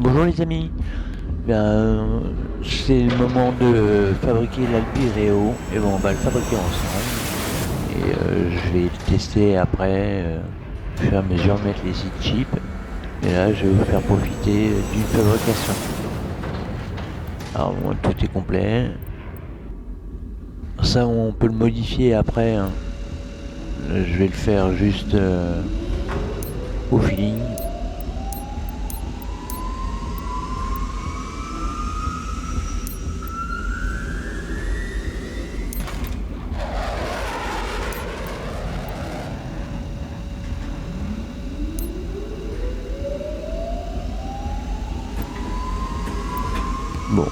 Bonjour les amis, c'est le moment de fabriquer l'Albireo et bon on va le fabriquer ensemble et je vais le tester après au fur et à mesure de mettre les seed chips et là je vais vous faire profiter d'une fabrication. Alors bon, tout est complet, ça on peut le modifier après, hein. Je vais le faire juste au feeling. Bon, de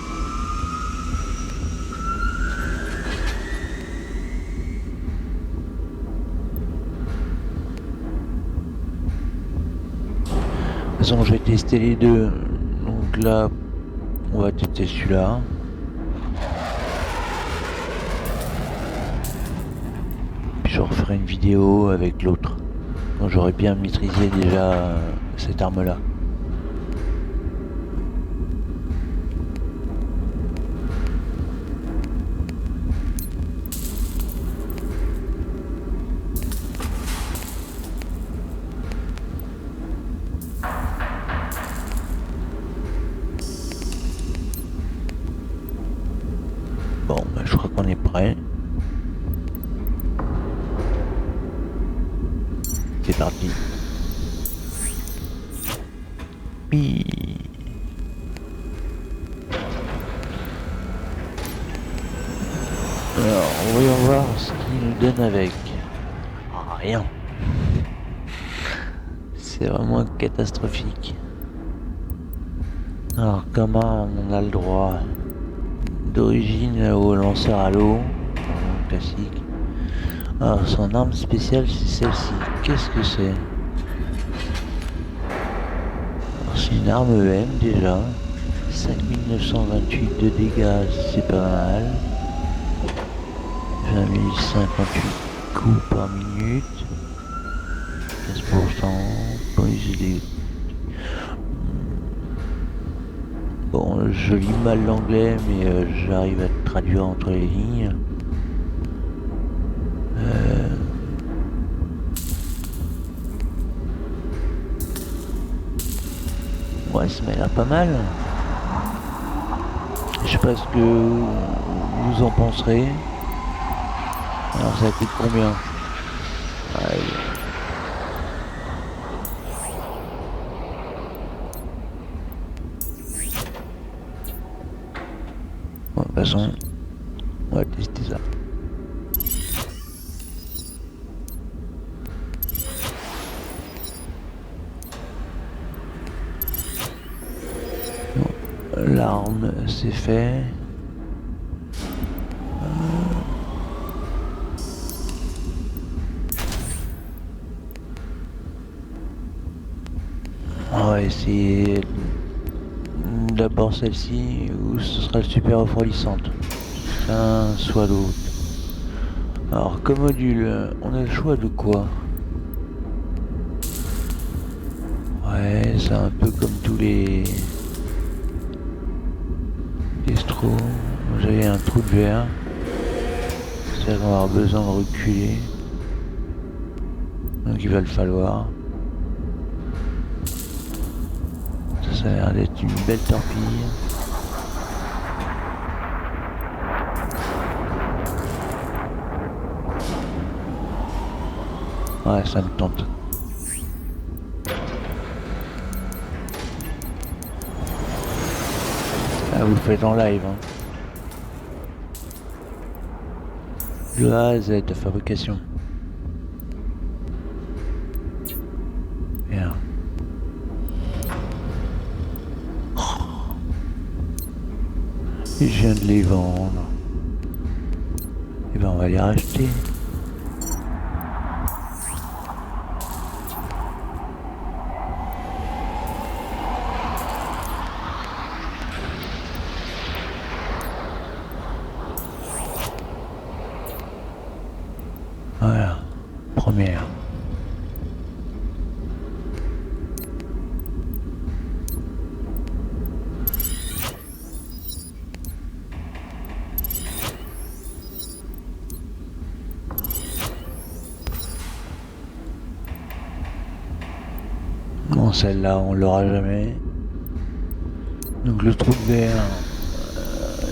toute façon je vais tester les deux, donc là on va tester celui-là. Puis je referai une vidéo avec l'autre, quand j'aurai bien maîtrisé déjà cette arme-là. Bon, bah, je crois qu'on est prêt. C'est parti. Pi. Alors, voyons voir ce qu'il nous donne avec. Ah, rien. C'est vraiment catastrophique. Alors, comment on a le droit? D'origine au lanceur à l'eau, classique. Alors, son arme spéciale, c'est celle-ci. Qu'est-ce que c'est? C'est une arme EM déjà. 5928 de dégâts, c'est pas mal. 20 058 coups par minute. 15%. Bonus des... Bon, je lis mal l'anglais, mais j'arrive à traduire entre les lignes. Ouais, ça m'a l'air pas mal. Je sais pas ce que vous en penserez. Alors ça coûte combien? Ouais. Bon, de toute façon, on va tester ça. Bon, l'arme, c'est fait. On va essayer d'abord celle-ci, ou ce sera le super refroidissante. L'un soit l'autre. Alors, comme module, on a le choix de quoi? Ouais, c'est un peu comme tous les stros. J'avais un trou de verre. C'est-à-dire qu'on va avoir besoin de reculer. Donc il va le falloir. Ça a l'air d'être une belle torpille. Ouais, ça me tente. Ah, vous le faites en live, hein. De A à Z de fabrication. Bien. Et je viens de les vendre. Et ben on va les racheter. Voilà. Première. Bon, celle-là, on l'aura jamais. Donc le trou vert,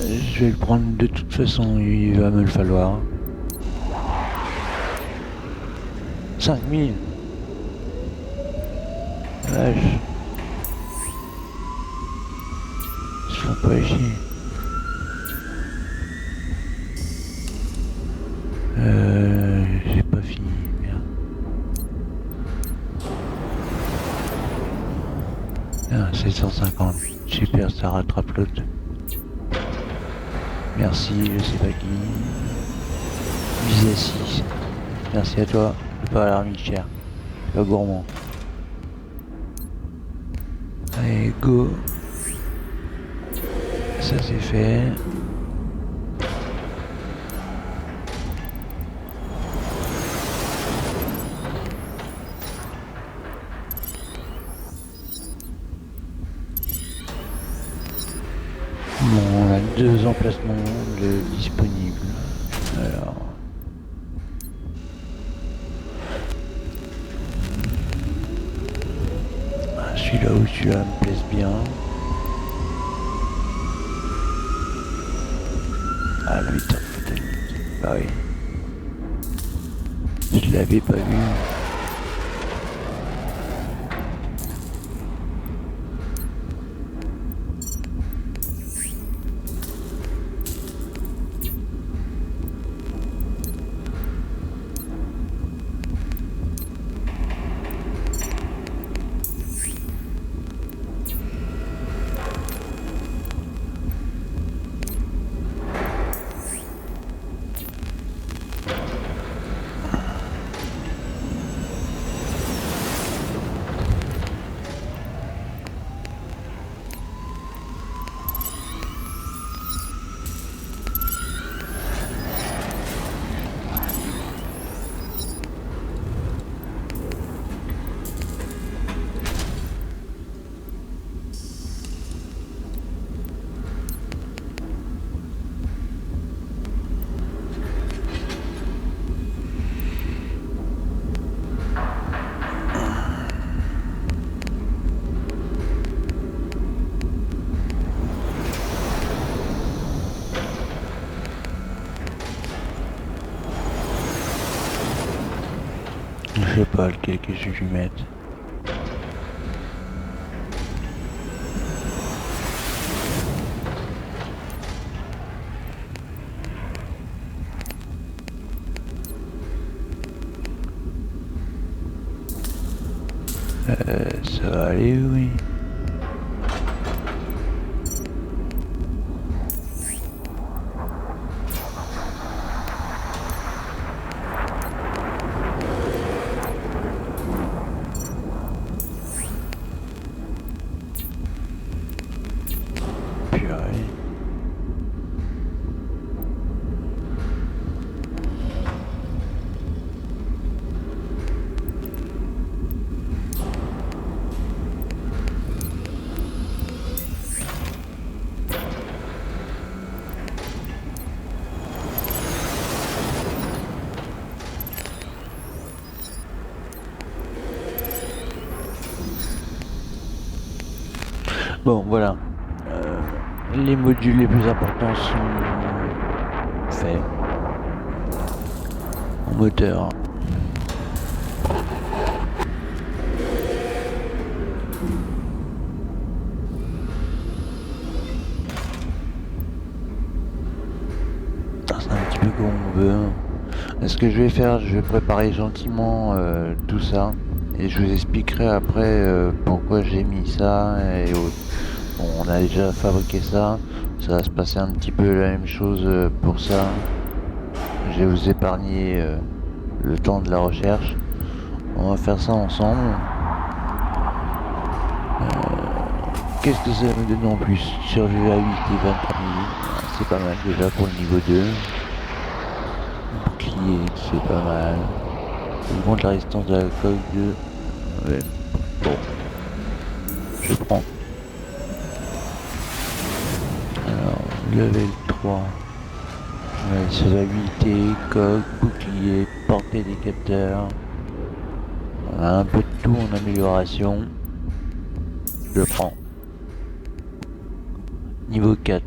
je vais le prendre de toute façon, il va me le falloir. 5000. Vache. Ils se font pas chier. J'ai pas fini, merde. Ah, 750. Super, ça rattrape l'autre. Merci, je sais pas qui. Vise à 6. Merci à toi de pas avoir mis cher. Pas gourmand. Allez, go. Ça c'est fait. Bon, on a 2 emplacements de disponibles. Alors. Celui-là ou celui-là me plaise bien. Ah, le 8 heures photonique. Bah oui. Je l'avais pas vu. Je sais pas lequel que je vais lui mettre. Ça va aller, oui. Purée. Bon, voilà. Les modules les plus importants sont faits. En moteur. C'est un petit peu comme on veut. Ce que je vais faire, je vais préparer gentiment tout ça. Et je vous expliquerai après pourquoi j'ai mis ça et autres. Bon, on a déjà fabriqué ça. Ça va se passer un petit peu la même chose pour ça. Je vais vous épargner le temps de la recherche. On va faire ça ensemble. Qu'est-ce que ça me donne en plus? Survie à 8 et 23 minutes. C'est pas mal déjà pour le niveau 2. Bouclier, c'est pas mal. Augmente la résistance de la coque de... Ouais. Bon. Je prends. Alors, level 3. Ouais, survivabilité, coque, bouclier, portée des capteurs. On a un peu de tout en amélioration. je le prends. Niveau 4.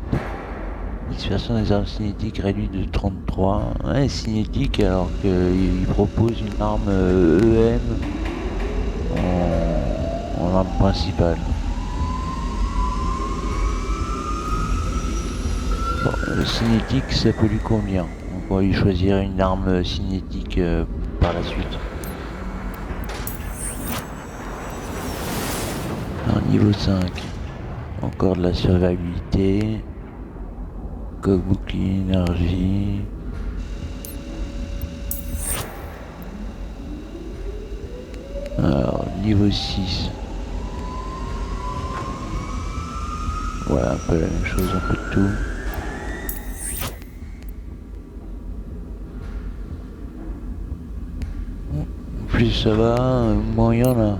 Dispersion des armes cinétiques réduite de 33. Ouais, cinétique alors qu'il propose une arme EM en arme principale. Bon, le cinétique ça peut lui convenir. On va lui choisir une arme cinétique par la suite. Alors, niveau 5. Encore de la survivabilité. Coque bouclier énergie. Alors, niveau 6. Ouais, un peu la même chose, un peu de tout. Plus ça va, moins il y en a.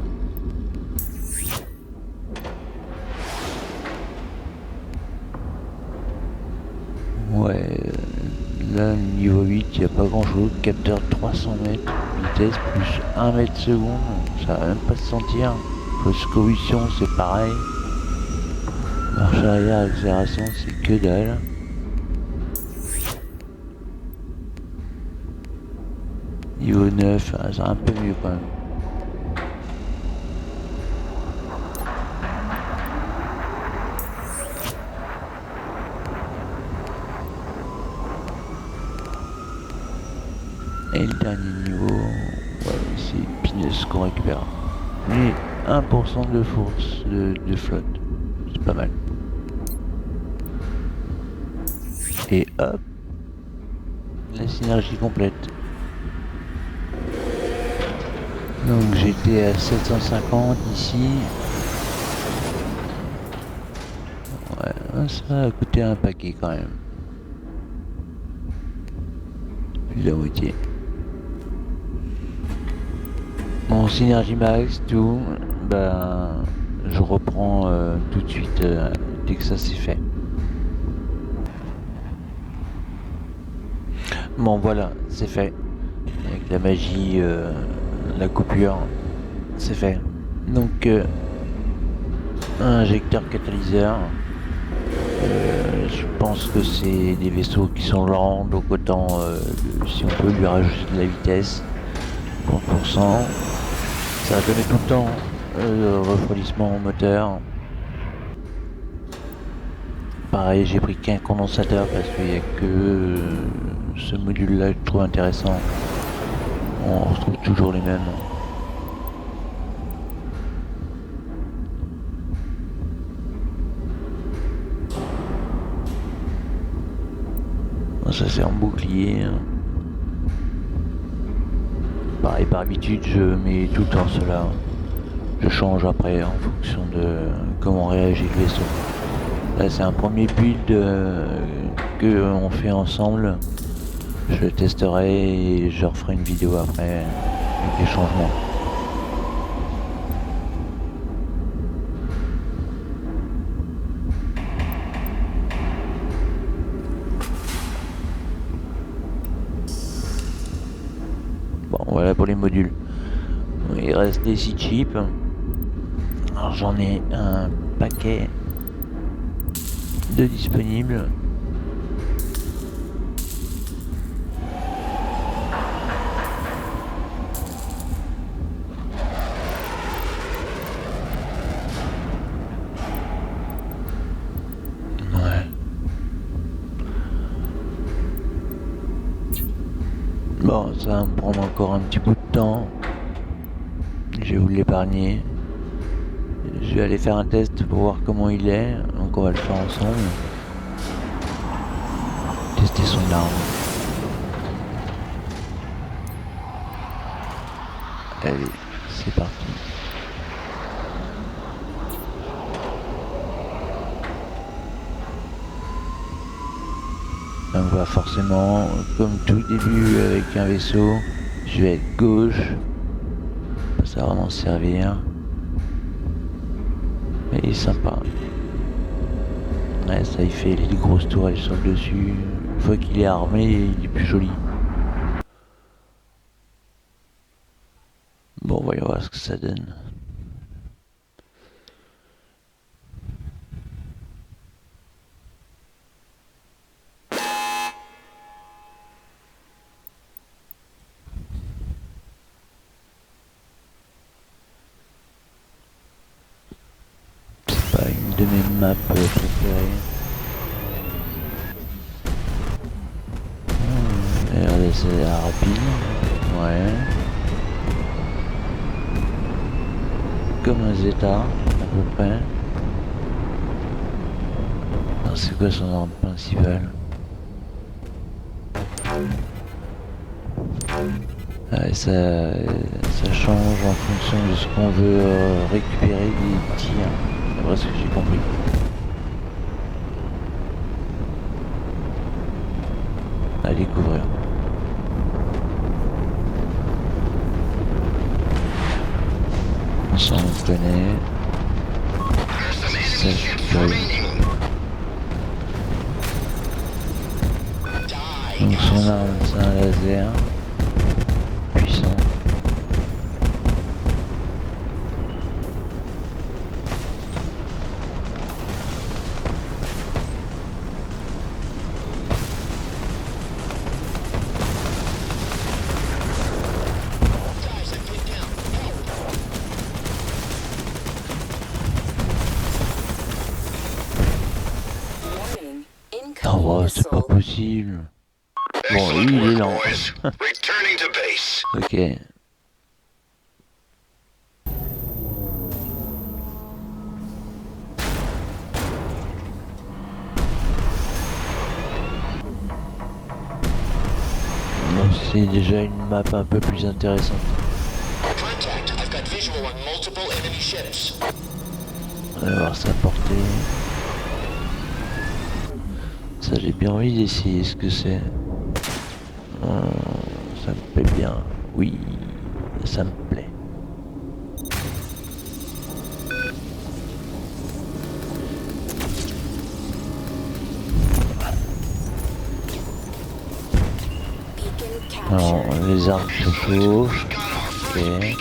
Ouais, là, niveau 8, il n'y a pas grand chose. Capteur de 300 mètres, vitesse plus 1 mètre seconde, ça va même pas se sentir. Fausse combustion, c'est pareil. Marche arrière, accélération, c'est que dalle. Niveau 9, c'est un peu mieux quand même. Et le dernier niveau, ouais, c'est Pinus qu'on récupère. Mais 1% de force de flotte, c'est pas mal. Et hop, la synergie complète. Donc j'étais à 750 ici. Ouais, ça a coûté un paquet quand même. Plus de la moitié. Mon synergie max, tout, ben je reprends tout de suite dès que ça c'est fait. Bon voilà, c'est fait. Avec la magie, la coupure, c'est fait. Donc un injecteur catalyseur. Je pense que c'est des vaisseaux qui sont lents, donc autant si on peut lui rajouter de la vitesse, 30%, ça va donner tout le temps refroidissement au moteur. Pareil, j'ai pris qu'un condensateur parce qu'il n'y a que ce module là que je trouve intéressant. On retrouve toujours les mêmes. Ça c'est en bouclier. Pareil, par habitude je mets tout le temps cela. Je change après en fonction de comment réagit le vaisseau. Là c'est un premier build que on fait ensemble. Je le testerai et je referai une vidéo après avec les changements. Bon voilà pour les modules. Il reste des 6 chips. Alors j'en ai un paquet de disponibles. Ouais. Bon, ça va me prendre encore un petit bout de temps. Je vais vous l'épargner. Je vais aller faire un test pour voir comment il est. Donc on va le faire ensemble. Tester son arme. Allez, c'est parti. Donc voilà, forcément, comme tout début avec un vaisseau, je vais être gauche. Ça va vraiment servir. Mais il est sympa. Ouais, ça il fait les grosses tourelles sur le dessus. Une fois qu'il est armé, il est plus joli. Bon, voyons voir ce que ça donne. Pas une de mes maps préférées. Regardez, c'est rapide. Ouais. Comme un Zeta, à peu près. C'est quoi son arme principale? Ouais, ça change en fonction de ce qu'on veut récupérer des tirs. D'après ce que j'ai compris. À découvrir. Ça on connaît. Ça je peux. Donc son arme c'est un laser. Puissant. Oh, c'est pas possible. Bon, lui, il est lent. Ok. Bon, c'est déjà une map un peu plus intéressante. On va voir sa portée. Ça, j'ai bien envie d'essayer ce que c'est. Ça me plaît bien. Oui, ça me plaît. Alors, les armes se chauffent. Ok. Ouais.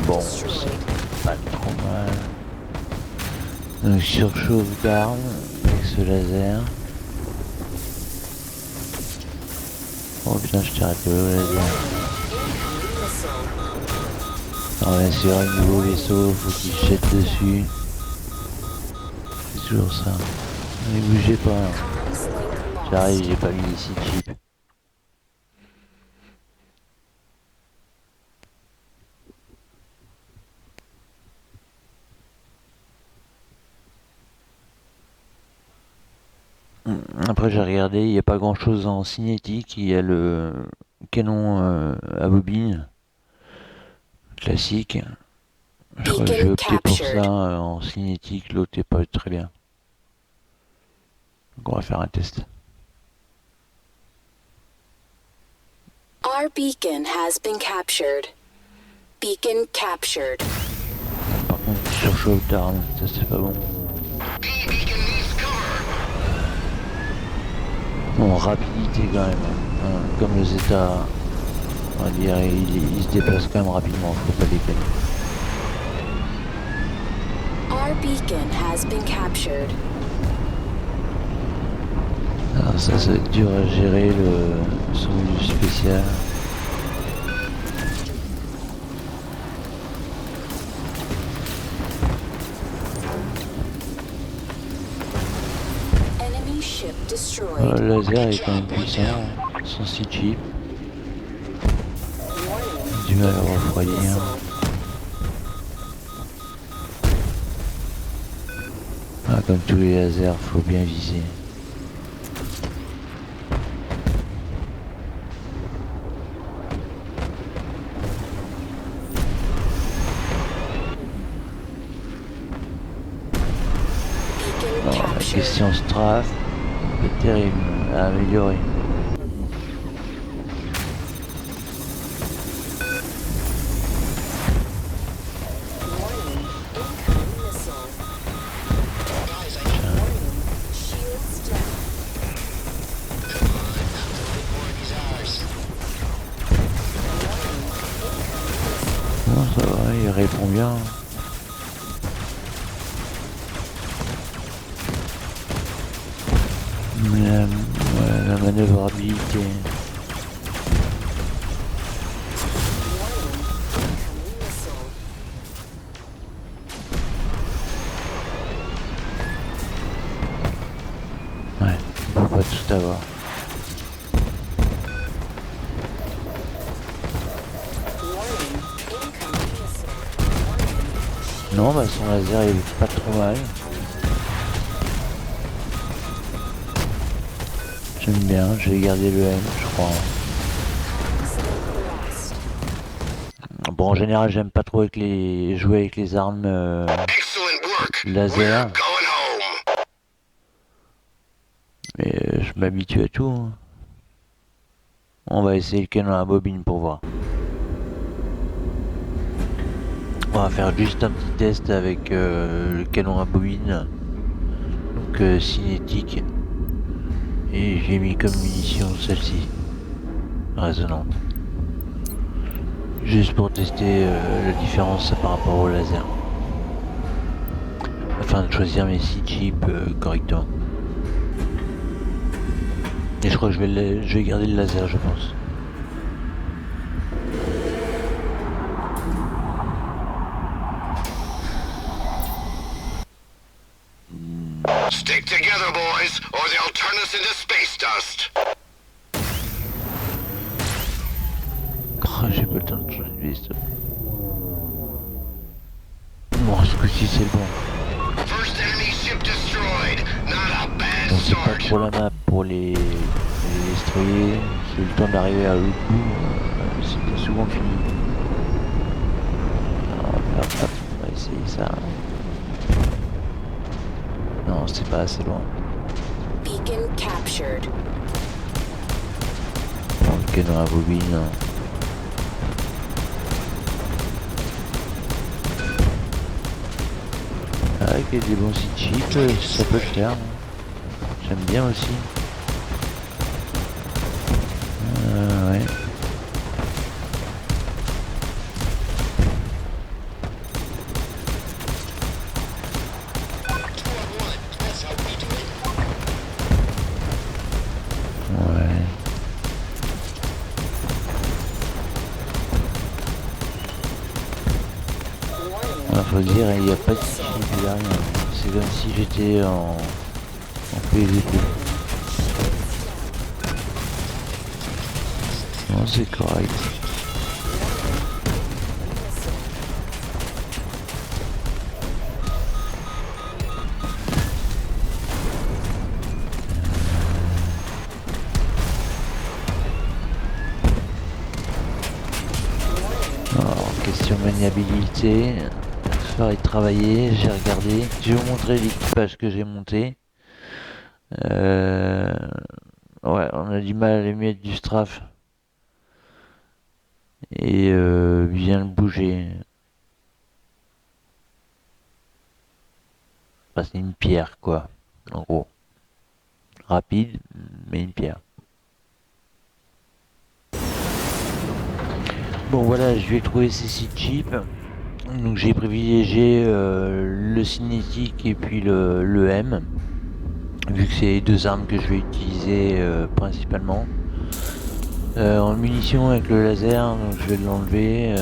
Bon, c'est pas trop mal. Donc surchauffe d'armes avec ce laser. Oh putain, je t'ai arrêté le laser. Alors bien sûr, un nouveau vaisseau, faut qu'il jette dessus. C'est toujours ça. Ne bougez pas. J'arrive, j'ai pas mis ici chip. Après j'ai regardé, il n'y a pas grand chose en cinétique, il y a le canon à bobine classique. Je crois que j'ai opté pour ça en cinétique, l'autre est pas très bien. Donc on va faire un test. Our beacon has been captured. Beacon captured. Par contre, surchauffe d'armes, ça c'est pas bon. Bon, rapidité quand même. Comme le Zeta, on va dire, il se déplace quand même rapidement, faut pas déconner. Our beacon has been captured. Alors ça va être dur à gérer son milieu spécial. Enemy ship destroyed. Le laser est quand même puissant, son 6 chips. Du mal à refroidir. Ah, comme tous les lasers, faut bien viser. Alors, la question Strafe, c'est terrible à améliorer. Non, ça va, il répond bien. La manœuvrabilité. Ouais, on peut pas tout avoir. Non, bah son laser il est pas trop mal. J'aime bien, je vais garder le M, je crois. Bon, en général, j'aime pas trop jouer avec les armes laser. Mais je m'habitue à tout. Hein. On va essayer le canon à bobine pour voir. On va faire juste un petit test avec le canon à bobine. Donc cinétique. Et j'ai mis comme munition celle-ci. Résonante. Juste pour tester la différence par rapport au laser. Afin de choisir mes 6 chips correctement. Et je crois que je vais garder le laser, je pense. Stick together, boys, or they'll turn us into space dust. Oh, j'ai pas le temps de changer de liste. Bon, ce coup-ci c'est bon. First enemy ship destroyed. Not a bad Bon, c'est pas start. trop la map pour les destroyer. C'est le temps d'arriver à l'autre bout. C'était souvent fini. Alors, on va essayer ça. Non, c'est pas assez loin. Beacon captured. Bon, le canon à bobine. Hein. Avec des bons six chips, ça peut le faire. Hein. J'aime bien aussi. Ouais. Faut dire, il n'y a pas de chip derrière. C'est comme si j'étais en PVP. Non, c'est correct. Alors, question maniabilité. Et travailler, j'ai regardé, je vais vous montrer l'équipage que j'ai monté. Ouais, on a du mal à les mettre du strafe et bien le bouger. Enfin, c'est une pierre quoi, en gros. Rapide, mais une pierre. Bon voilà, je vais trouver ces 6 chips. Donc j'ai privilégié le cinétique et puis le M, vu que c'est les deux armes que je vais utiliser principalement. En munitions avec le laser, donc je vais l'enlever.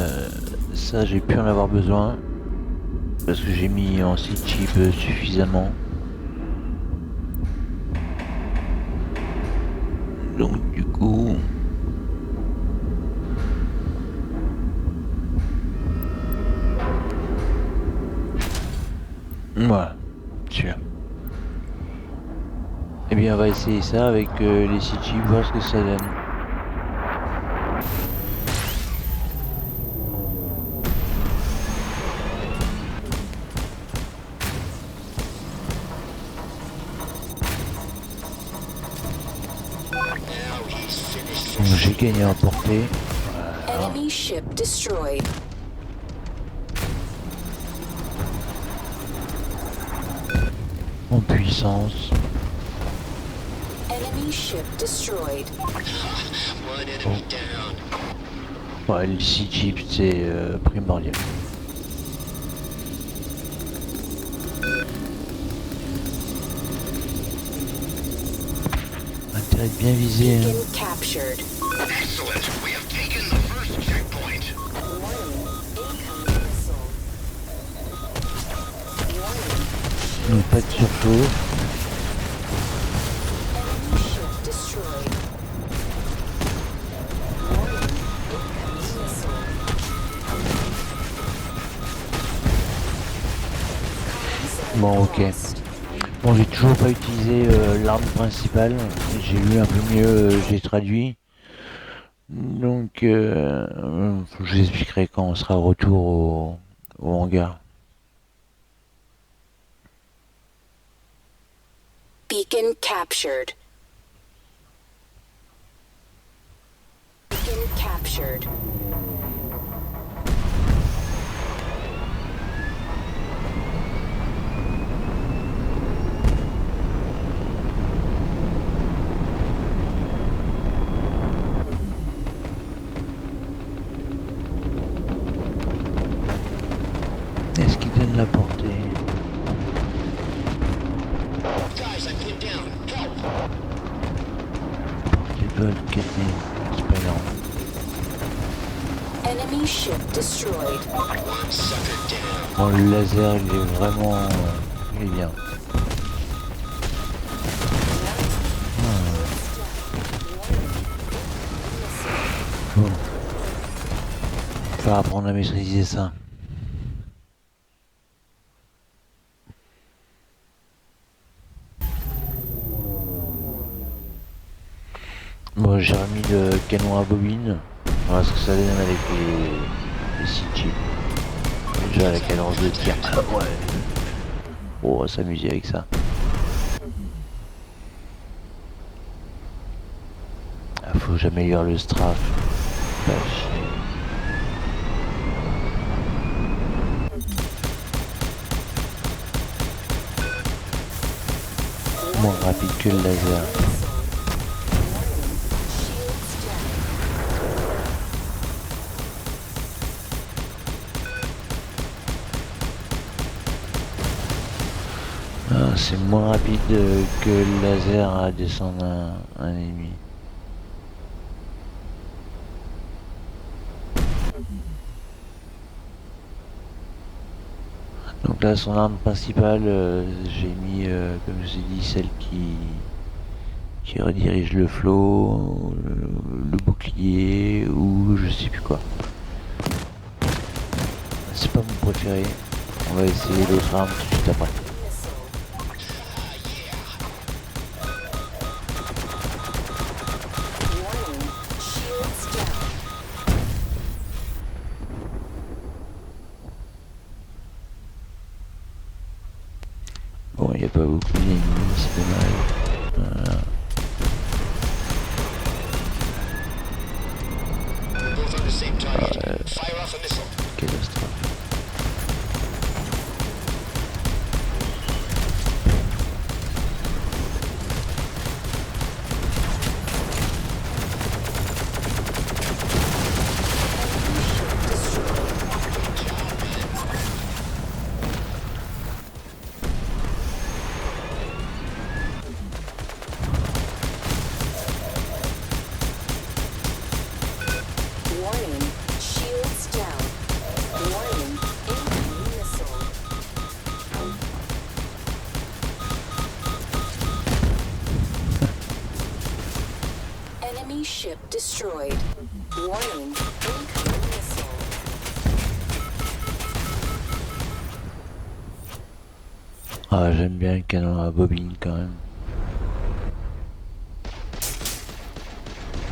Ça j'ai pu en avoir besoin parce que j'ai mis en 6 chips suffisamment. Donc du coup... Voilà, sûr. Et bien on va essayer ça avec les 6 chips, voir ce que ça donne. J'ai gagné en portée. Voilà. Enemy ship destroyed. En puissance. Enemy ship destroyed. One enemy down. Ouais, les 6 chips c'est primordial. de bien viser. Hein. Beacon captured. Excellent. We have taken the first checkpoint. Warning, incoming missile. Warning, Donc pas de surchauffe. enemy ship destroyed. Warning, incoming missile. Comms Bon, ok. lost. Bon, j'ai toujours pas utilisé l'arme principale. J'ai lu un peu mieux, j'ai traduit. Donc, je vous expliquerai quand on sera au retour au hangar. Beacon captured. Beacon captured. Est-ce qu'il donne la portée? Guys, I'm pinned down. Help! Portée vol, Kathleen. C'est pas énorme. Enemy ship destroyed. One sucker down. Bon, le laser, il est vraiment... il est bien. Bon. Faut apprendre à maîtriser ça. Bon, j'ai remis le canon à bobine. On va voir ce que ça donne avec les 6 chips. Déjà la cadence de tir. Ah ouais. Oh, on va s'amuser avec ça. Ah, faut que j'améliore le strafe. Pas chier. Moins rapide que le laser. Ah, c'est moins rapide que le laser à descendre un ennemi. Donc là, son arme principale, j'ai mis, comme je vous ai dit, celle qui redirige le flot, le bouclier ou je sais plus quoi. C'est pas mon préféré. On va essayer l'autre arme tout de suite après. Warning, shields down. Bon, il n'y a pas beaucoup d'ennemis, c'est dommage. Voilà. Both on the same target. Fire off a missile. Catastrophe. Warning, shields down. Warning, incoming missile. Enemy ship destroyed. Warning, incoming missile. Ah, j'aime bien le canon à bobine quand même.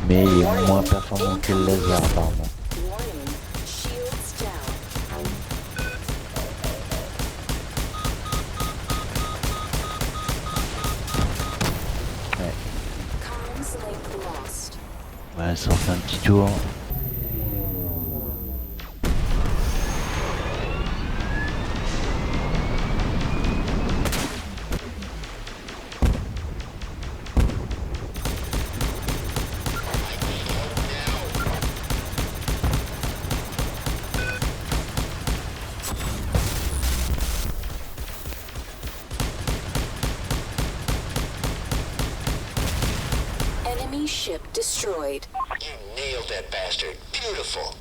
Mais il est moins performant que le laser apparemment. Warning, shields down. Ouais. Comms link lost. Ouais, ça en fait un petit tour. Enemy ship destroyed. You nailed that bastard. Beautiful.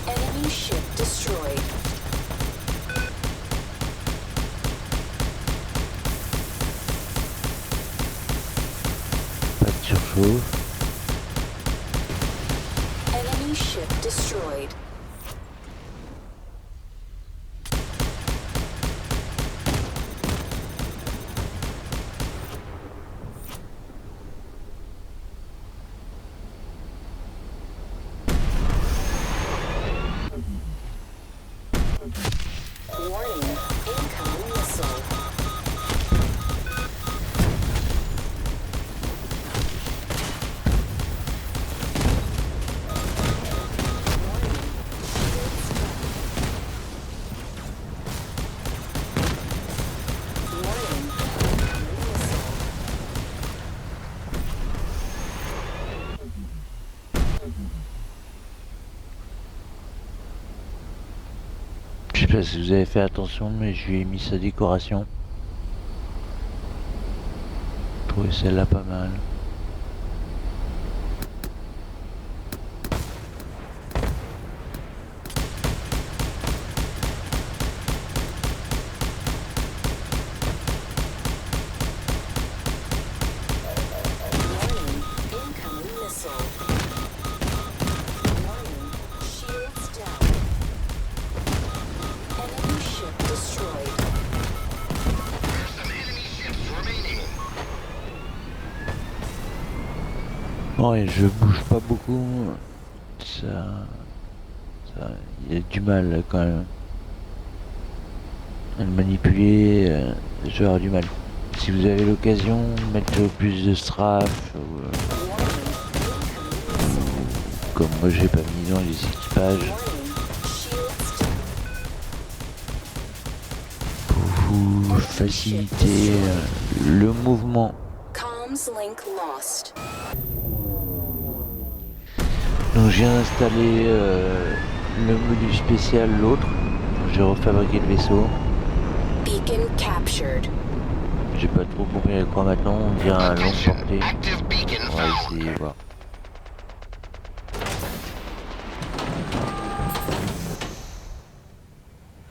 Enemy ship destroyed. Pas de surchauffe. Enemy ship destroyed. Warning, incoming missile. Warning, incoming missile. Je sais pas si vous avez fait attention, mais je lui ai mis sa décoration. Je trouvais celle-là pas mal. Warning, incoming missile. Warning, shields down. Enemy ship destroyed. There's some enemy ships remaining. Ouais, je bouge pas beaucoup. Il y a du mal quand même. À le manipuler, je vais avoir du mal. Si vous avez l'occasion, mettre plus de strafe, ou, comme moi j'ai pas mis dans les équipages, Warning, shields down. pour vous faciliter le mouvement. Comms link lost. Donc j'ai installé le module spécial, l'autre. J'ai refabriqué le vaisseau. Beacon captured. J'ai pas trop compris à quoi maintenant, on dirait un long Attention, portée. active beacon On va found. essayer de voir.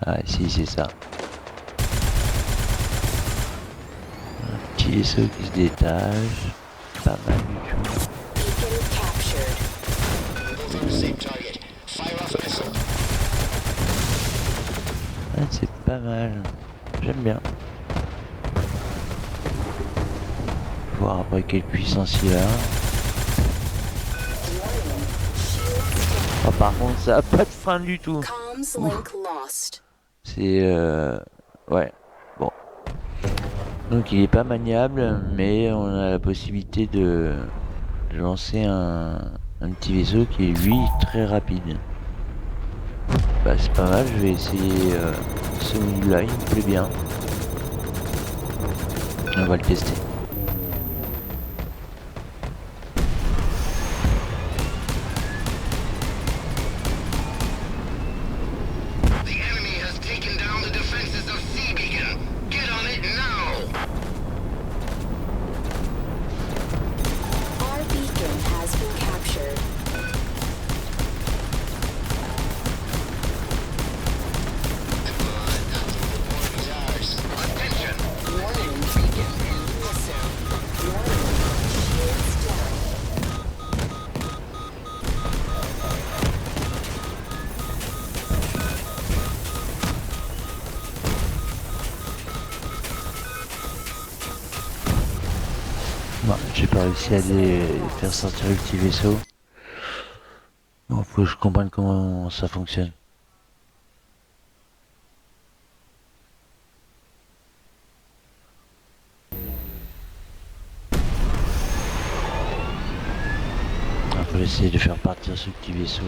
Ah si, c'est ça. Un petit vaisseau qui se détache. Pas mal du tout. Beacon captured. Move on the same target. Fire off a missile. Ah, c'est pas mal. J'aime bien. Voir après quelle puissance il a. Warning, shields Oh, par contre, ça a pas de frein du tout. down. Comms link lost. C'est ouais, bon. Donc il est pas maniable, mais on a la possibilité de lancer un petit vaisseau qui est lui très rapide. Bah c'est pas mal, je vais essayer ce module-là, il me plaît bien. On va le tester. The enemy has taken down the defenses of Sea Beacon. Get on it now. Our beacon has been captured. Attention. Warning, beacon missile. Warning, shields down. Bon, j'ai pas réussi à faire sortir le petit vaisseau. Bon, faut que je comprenne comment ça fonctionne. Faut essayer de faire partir ce petit vaisseau.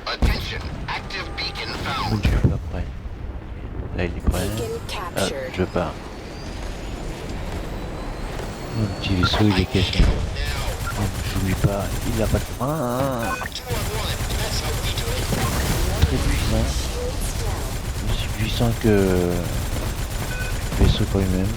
Attention. Active beacon Je found. suis pas prêt. Là il est prêt. Beacon Ah, captured. je pars. Le petit vaisseau il est caché. Now. Oh, j'oublie pas, il a pas de frein. Two on one. très puissant. Aussi puissant que le vaisseau quand même.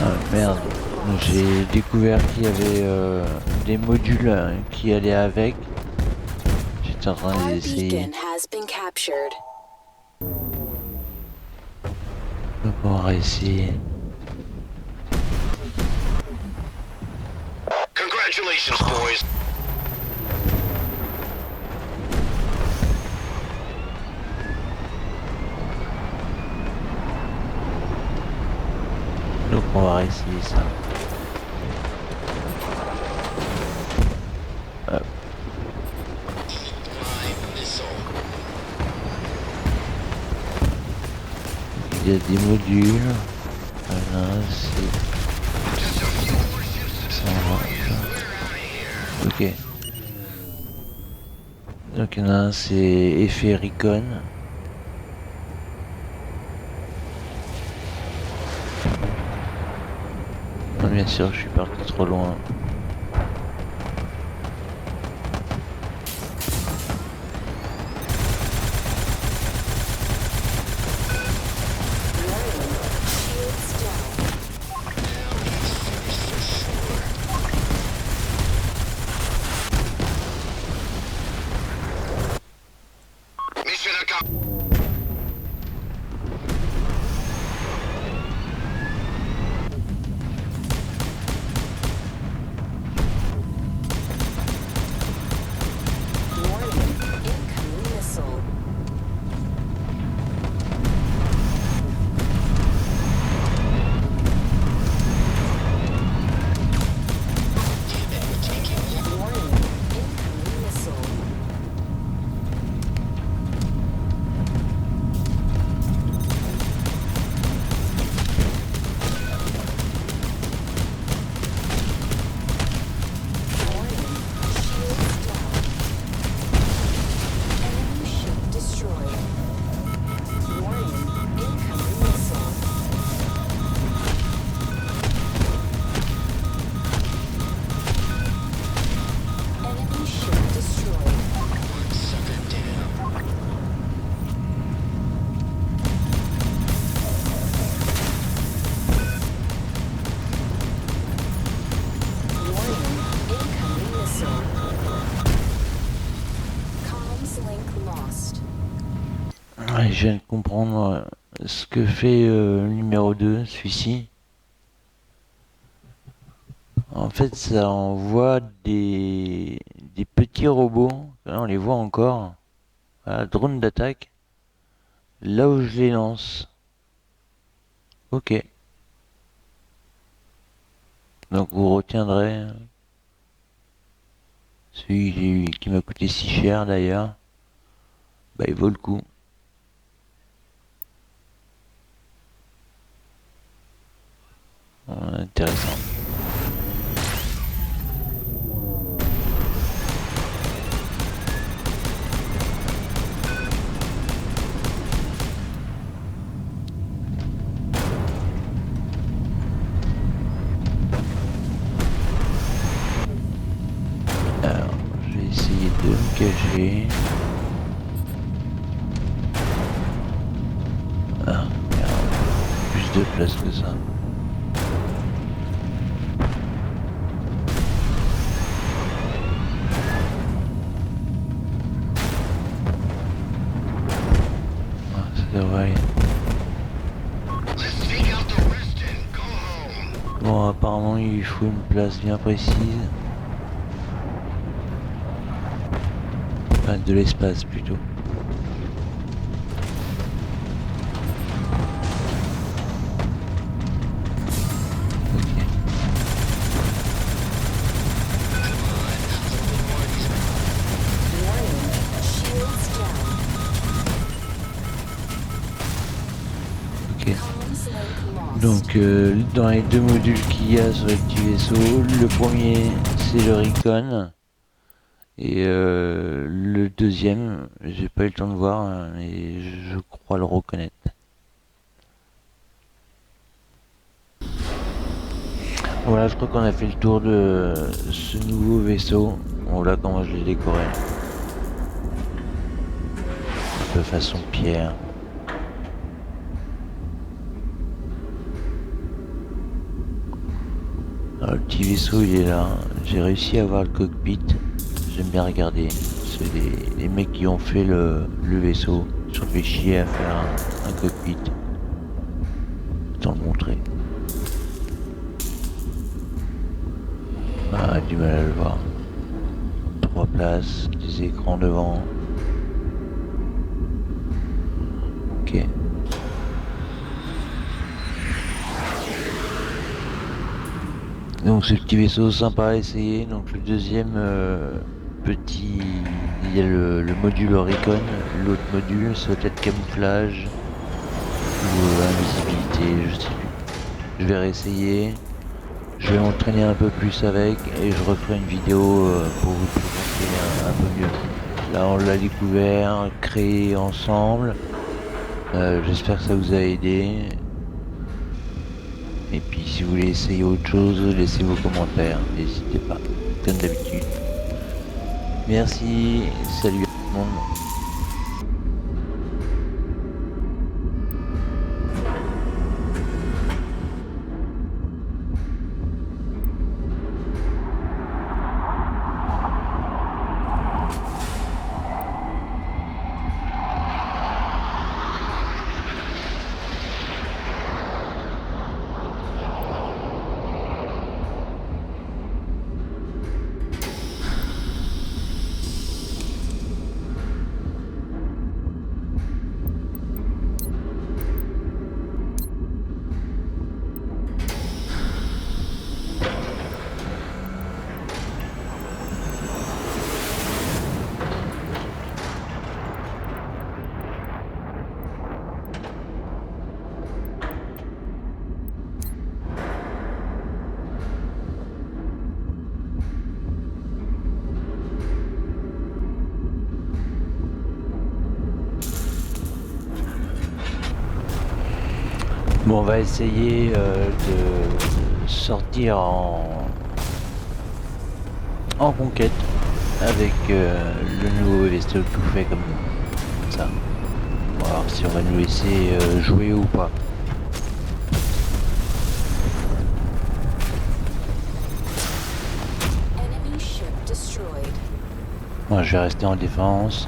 Ah merde, j'ai découvert qu'il y avait des modules qui allaient avec. J'étais en train Our d'essayer. beacon has been captured. On va essayer. Congratulations, boys. Donc on va essayer ça. Hop. Il y a des modules. Voilà, c'est... ça va. Ok. Donc il y en a un, c'est effet Recon. Non, bien sûr, je suis parti trop loin. Mission accomplished. Warning, incoming missile. Warning, incoming missile. Warning, shields down. Enemy ship destroyed. Warning, incoming missile. Enemy ship destroyed. Warning, incoming missile. Comms link lost. Ouais, je viens de comprendre ce que fait le numéro 2, celui-ci. En fait, ça envoie des petits robots. Là, on les voit encore. Voilà, drone d'attaque. Là où je les lance. Ok. Donc vous retiendrez celui qui m'a coûté si cher d'ailleurs. Bah, il vaut le coup. Intéressant. Alors, je vais essayer de me cacher. Ah, merde. Plus de place que ça. Ah, ça devrait aller. Let's sneak out the rest and go home. Bon, apparemment, il faut une place bien précise. Enfin, de l'espace plutôt. Ok. Warning, shields down. Ok. Comms link lost. Donc, dans les deux modules qu'il y a sur le petit vaisseau, le premier c'est le Recon Et le deuxième, j'ai pas eu le temps de voir, hein, mais je crois le reconnaître. Voilà, je crois qu'on a fait le tour de ce nouveau vaisseau. Voilà comment je l'ai décoré. Un peu façon pierre. Alors, le petit vaisseau il est là. J'ai réussi à voir le cockpit. J'aime bien regarder. C'est les mecs qui ont fait le vaisseau. Ils se sont fait chier à faire un cockpit. T'en le montrer. Ah, du mal à le voir. 3 places, des écrans devant. Ok. Donc ce petit vaisseau sympa à essayer. Donc le deuxième petit, il y a le module Oricon. L'autre module, ça doit être camouflage ou invisibilité, je sais plus. Je vais réessayer. Je vais m'entraîner un peu plus avec et je referai une vidéo pour vous présenter un peu mieux. Là on l'a découvert, créé ensemble. J'espère que ça vous a aidé. Et puis si vous voulez essayer autre chose, laissez vos commentaires, n'hésitez pas, comme d'habitude. Merci, salut à tout le monde. Bon, on va essayer de sortir en conquête avec le nouveau vaisseau tout fait comme ça. On va voir si on va nous laisser jouer ou pas. Enemy ship destroyed. Moi, je vais rester en défense.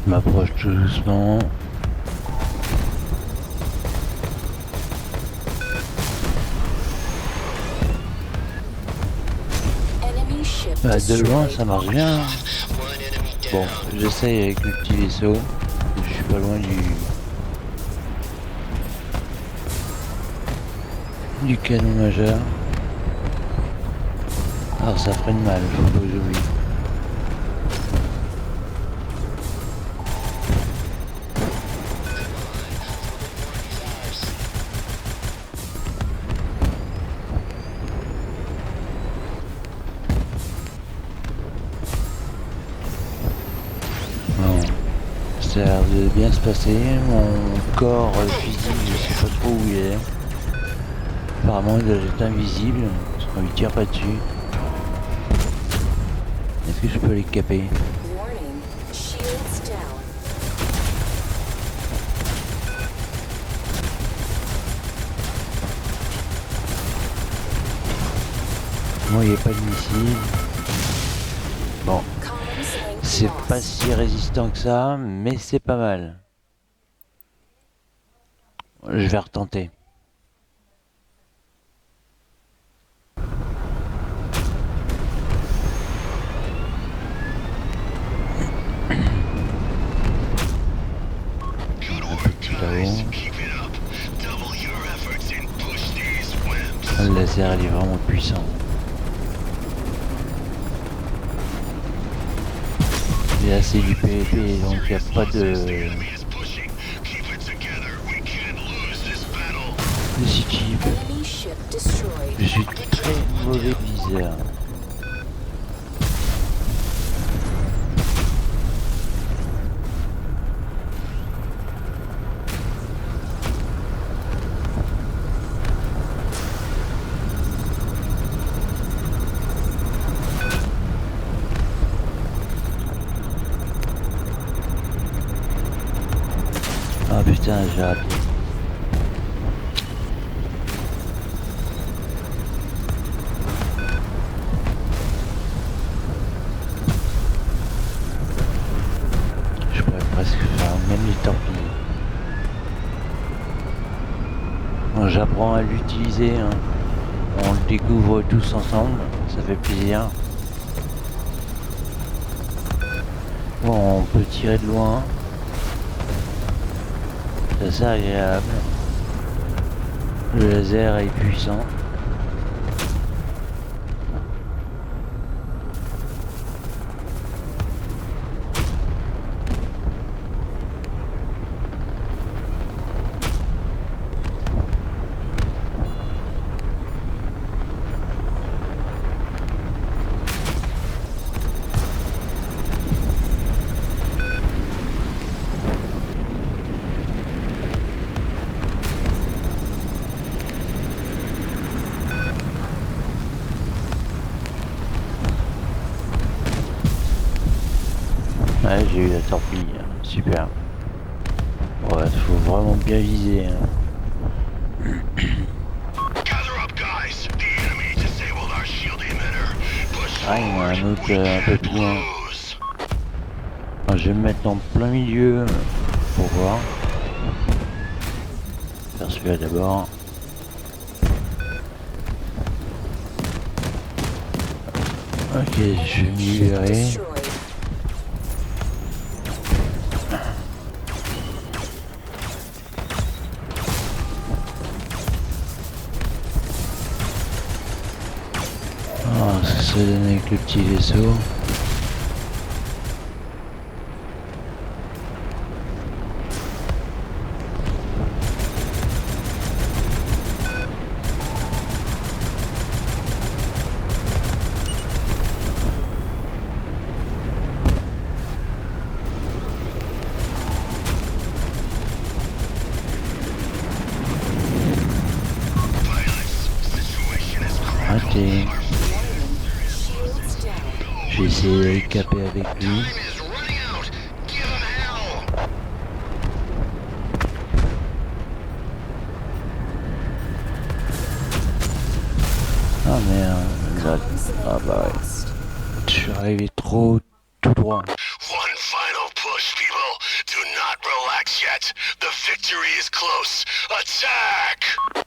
Je m'approche tout doucement. Enemy ship Bah, de loin, destroyed. ça marche bien. Bon, j'essaye avec le petit vaisseau. Je suis pas loin du canon majeur. Alors ça freine mal, faut pas que j'oublie. Bon, ça a l'air de bien se passer. Mon corps physique, je sais pas trop où il est. Apparemment il doit être invisible, parce qu'on lui tire pas dessus. Est-ce que je peux les caper? Warning. Shields down. Moi il n'y a pas de missile. Bon, Comms link c'est pas lost. si résistant que ça, mais c'est pas mal. Je vais retenter. laser il est vraiment puissant. Et là c'est du PvP donc il n'y a pas de CGIP. Enemy ship destroyed. Je suis très mauvais viseur. Ah putain, j'ai raté. Je pourrais presque faire même les torpilles. Bon, j'apprends à l'utiliser, hein. On le découvre tous ensemble, ça fait plaisir. Bon, on peut tirer de loin. C'est assez agréable. Le laser est puissant. Ouais, j'ai eu la torpille, super. Ouais, faut vraiment bien viser. Hein. Ah, il y en a un autre un peu plus loin. Alors, je vais me mettre en plein milieu pour voir. Faire celui-là d'abord. Ok, je vais m'y Ship libérer. destroyed. Ah, ce que ça donne avec le petit vaisseau. Raté. Shields down. J'ai essayé de caper avec lui. Time is running out. Give him hell. Ah merde. Là. Ah bah ouais. Lost. Je suis arrivé trop tout droit. One final push, people. Do not relax yet. The victory is close. Attack!